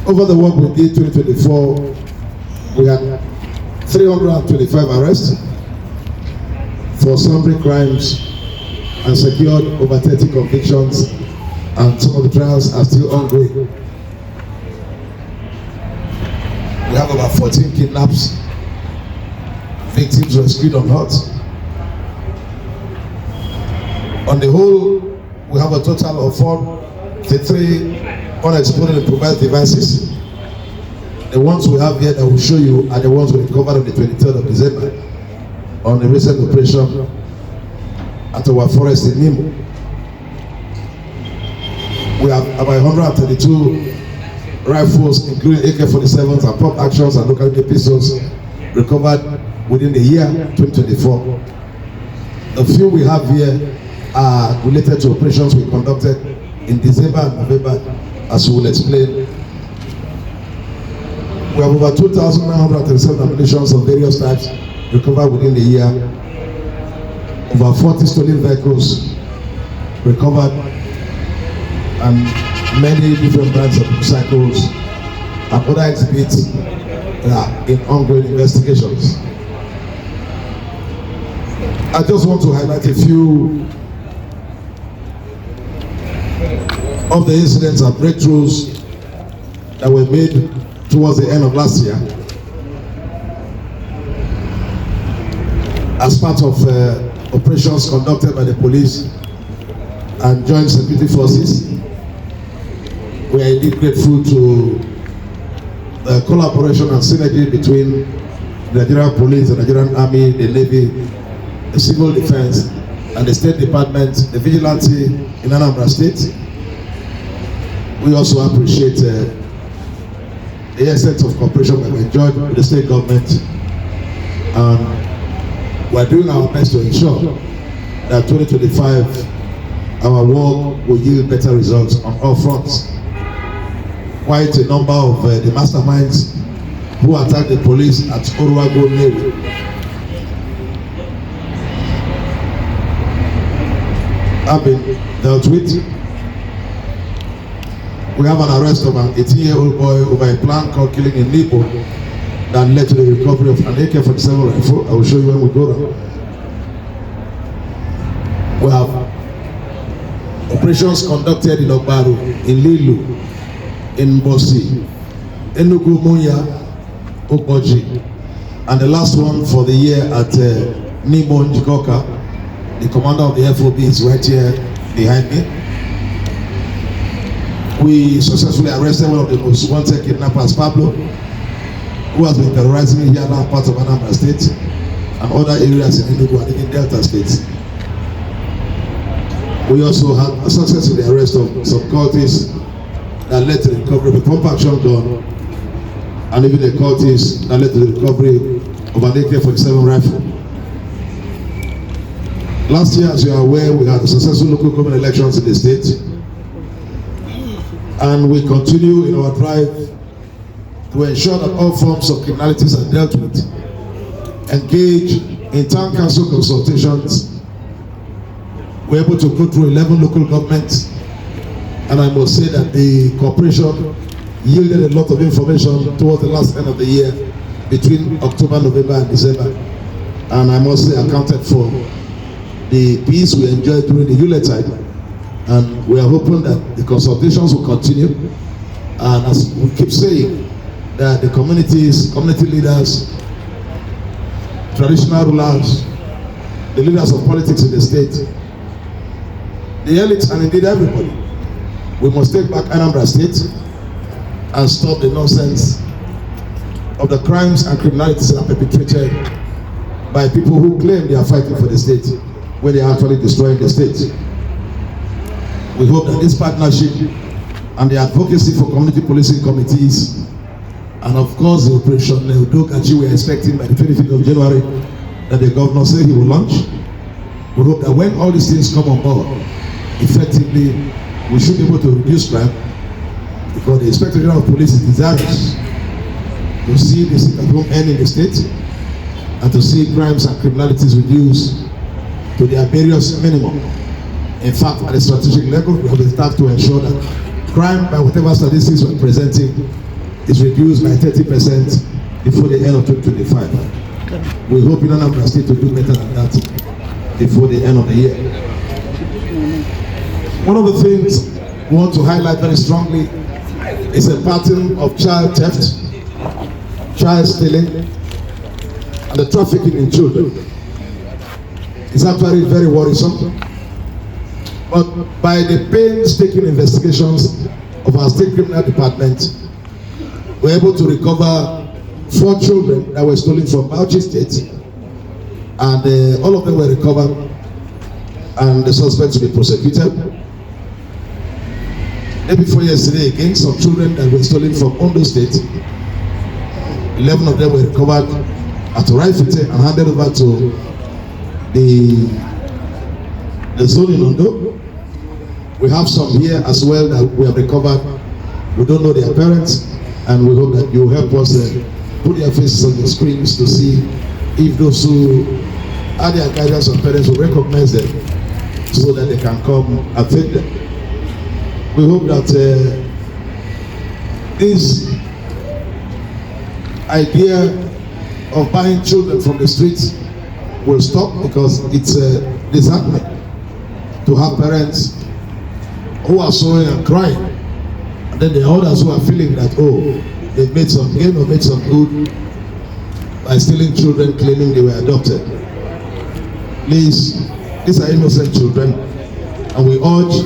Over the work we did 2024, we had 325 arrests for sundry crimes and secured over 30 convictions, and some of the trials are still ongoing. We have about 14 kidnaps, victims rescued unhurt. On the whole, we have a total of 43 unexploded improvised devices. The ones we have here that will show you are the ones we recovered on the 23rd of December on a recent operation at our forest in Nimo. We have about 132 rifles, including AK-47s and pump actions and local pistols, recovered within the year 2024. The few we have here are related to operations we conducted in December and November, as we will explain. We have over 2,937 ammunitions of various types recovered within the year. Over 40 stolen vehicles recovered, and many different brands of motorcycles and other exhibits in ongoing investigations. I just want to highlight a few of the incidents and breakthroughs that were made towards the end of last year as part of operations conducted by the police and joint security forces. We are indeed grateful to the collaboration and synergy between the Nigerian police, the Nigerian army, the navy, the civil defense, and the state department, the vigilante in Anambra state. We also appreciate the essence of cooperation that we enjoyed with the state government, and we are doing our best to ensure that 2025 our work will yield better results on all fronts. Quite a number of the masterminds who attacked the police at Oruago Navy have been dealt with. We have an arrest of an 18-year-old boy over a plan called killing in Nipo that led to the recovery of an AK-47 rifle. I will show you when we go down. We have operations conducted in Ogbaru, in Lilu, in Bosi, Enugu, Munya, Okboji, and the last one for the year at Nimo Njikoka. The commander of the FOB is right here behind me. We successfully arrested one of the most wanted kidnappers, Pablo, who has been terrorizing here now part of Anambra state and other areas in Enugu and in Delta state. We also had a successful arrest of some cultists that led to the recovery of a pump action gun, and even the cultists that led to the recovery of an AK-47 rifle. Last year, as you are aware, we had successful local government elections in the state, and we continue in our drive to ensure that all forms of criminalities are dealt with, engage in town council consultations. We're able to go through 11 local governments, and I must say that the cooperation yielded a lot of information towards the last end of the year between October, November, and December, and I must say accounted for the peace we enjoyed during the Yuletide, and we are hoping that the consultations will continue, and as we keep saying, that the communities, community leaders, traditional rulers, the leaders of politics in the state, the elites, and indeed everybody, we must take back Anambra state and stop the nonsense of the crimes and criminalities that are perpetrated by people who claim they are fighting for the state when they are actually destroying the state. We hope that this partnership and the advocacy for community policing committees, and of course the operation Neudokachi we are expecting by the 25th of January that the governor said he will launch. We hope that when all these things come on board, effectively, we should be able to reduce crime, because the Inspector General of Police is desirous to see the sit-at-home end in the state and to see crimes and criminalities reduced to their various minimum. In fact, at a strategic level, we have been tasked to ensure that crime, by whatever statistics we're presenting, is reduced by 30% before the end of 2025. We hope in Anambra State to do better than that before the end of the year. One of the things we want to highlight very strongly is a pattern of child theft, child stealing, and the trafficking in children. It's actually very worrisome. But by the painstaking investigations of our state criminal department, we were able to recover 4 children that were stolen from Bauchi State, and all of them were recovered, and the suspects will be prosecuted. Day before yesterday, again, some children that were stolen from Ondo State, 11 of them were recovered at Raifite and handed over to the zone in Ondo. We have some here as well that we have recovered. We don't know their parents, and we hope that you help us put their faces on the screens to see if those who are their guidance or parents will recognize them so that they can come and take them. We hope that this idea of buying children from the streets will stop, because it's disheartening to have parents who are sowing and crying, and then there are others who are feeling that, oh, they've made some gain or made some good by stealing children, claiming they were adopted. Please, these are innocent children, and we urge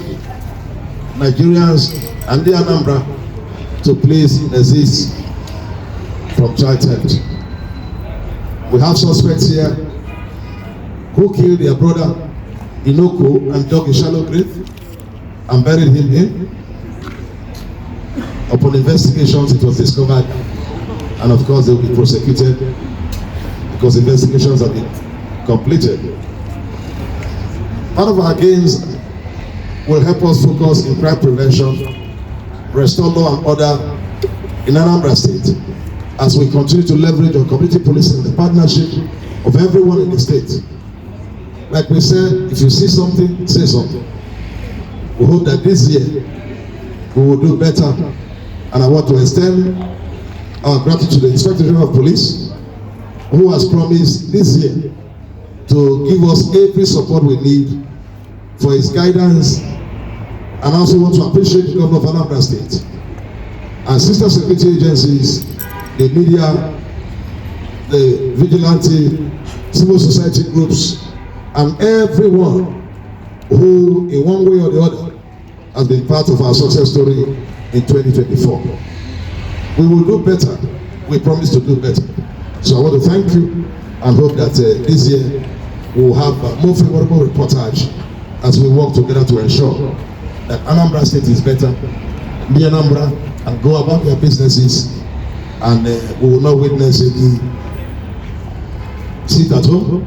Nigerians and the Anambra to please desist from child theft. We have suspects here who killed their brother Inoko and dug a shallow grave and buried him in. Upon investigations, it was discovered, and of course they will be prosecuted because investigations have been completed. Part of our gains will help us focus in crime prevention, restore law and order in Anambra State, as we continue to leverage on community policing, the partnership of everyone in the state. Like we said, if you see something, say something. We hope that this year we will do better, and I want to extend our gratitude to the Inspector General of Police, who has promised this year to give us every support we need for his guidance. And I also want to appreciate the Governor of Anambra State and sister security agencies, the media, the vigilante, civil society groups, and everyone who, in one way or the other, has been part of our success story in 2024. We will do better. We promise to do better. So I want to thank you and hope that this year we will have a more favorable reportage as we work together to ensure that Anambra State is better, be Anambra, and go about their businesses, and we will not witness any sit at home.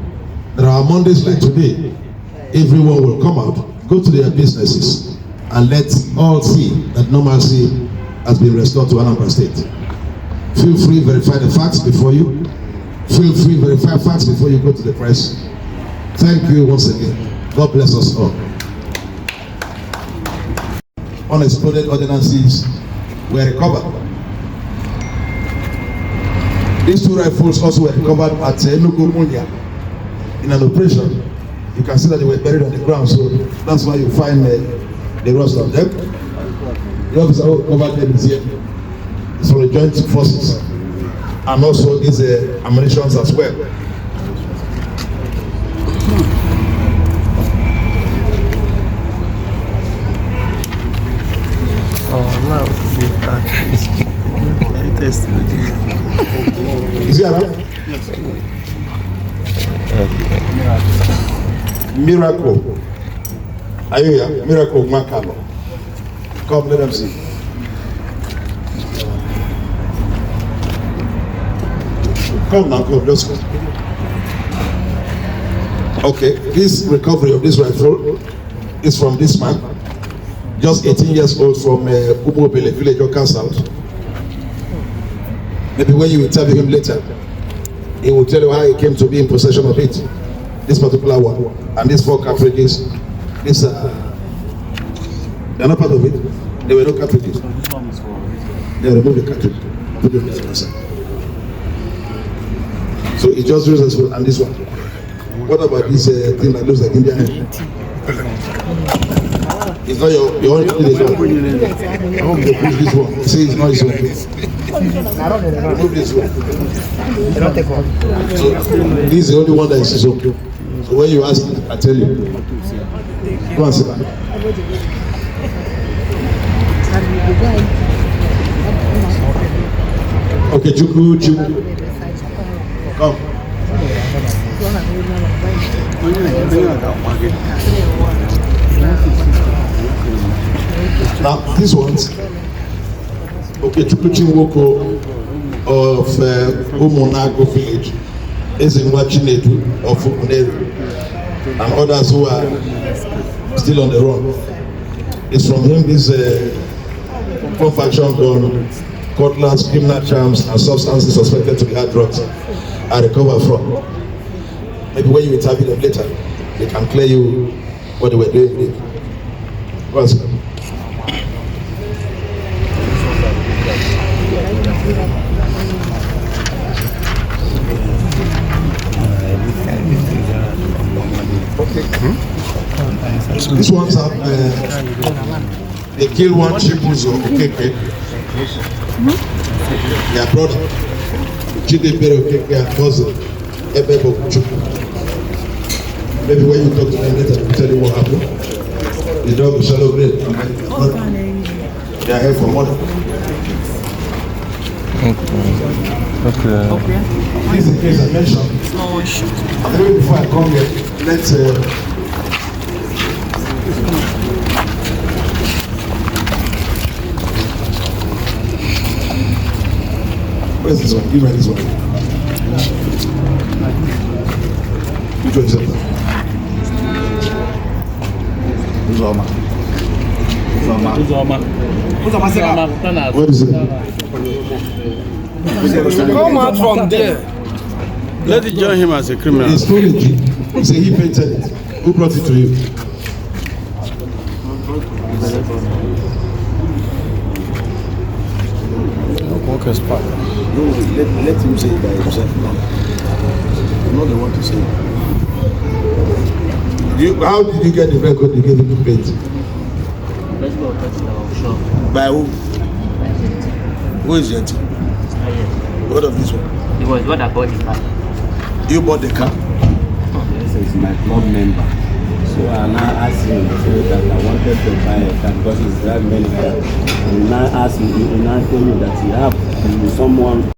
There are Mondays like today, everyone will come out, go to their businesses, and let all see that normalcy has been restored to Anambra State. Feel free to verify the facts before you. Feel free to verify facts before you go to the press. Thank you once again. God bless us all. Unexploded ordinances were recovered. These 2 rifles also were recovered at Enugu Munya in an operation. You can see that they were buried on the ground, so that's why you find the rest of them. The officer who covered them is here. It's from the joint forces, and also these ammunitions as well. Is he around? Yes. Miracle. Are you here? Miracle Makalo. Come, let them see. Come now, come, let's go. Okay, this recovery of this rifle is from this man, just 18 years old, from Umobele village of South. Maybe when you interview him later, he will tell you how he came to be in possession of it. This particular one, and these 4 cartridges, they're not part of it. There were no cartridges. They removed the cartridge. put them in the side. So it just responsible. And this one. What about this thing that looks like Indian hair? It's not your own thing. Remove this one. See, it's not his own. Remove this one. So this is the only one that is his own. So when you ask, I tell you. Go and sit down. Okay, Chuku. Come. Now, these ones, okay, Chukwuchiwoko of Umonago village is in Wachinedu of Uneru, and others who are still on the run. It's from him this confection gun, cutlass, criminal charms, and substances suspected to be hard drugs are recovered from. Maybe when you interview them later, they can clear you what they were doing with it. Once. So these ones have they kill one chipus or okeke. Their brother, Chidebere okeke and cousin, Ebebo Chuku. Maybe when you talk to them later, they'll tell you what happened. The dog will shallow grade. They are here for money. Okay. This is the case I mentioned. Even before I come here, let's where's this one? Give me this one. Which one is that? Uzoma. What is it? Come out from there. Let it join him as a criminal. It's storage. He said he painted it. Who brought it to you? Workers Park. No, let him say it by himself. I'm not the one to say it. How did you get the record you gave him to paint? By who? Who is it? What of this one? It was what I bought the car. You bought the car? This is my club member. So I now asked him that I wanted to buy a car because he's driving many cars. And he now asked me, he now told me that he have someone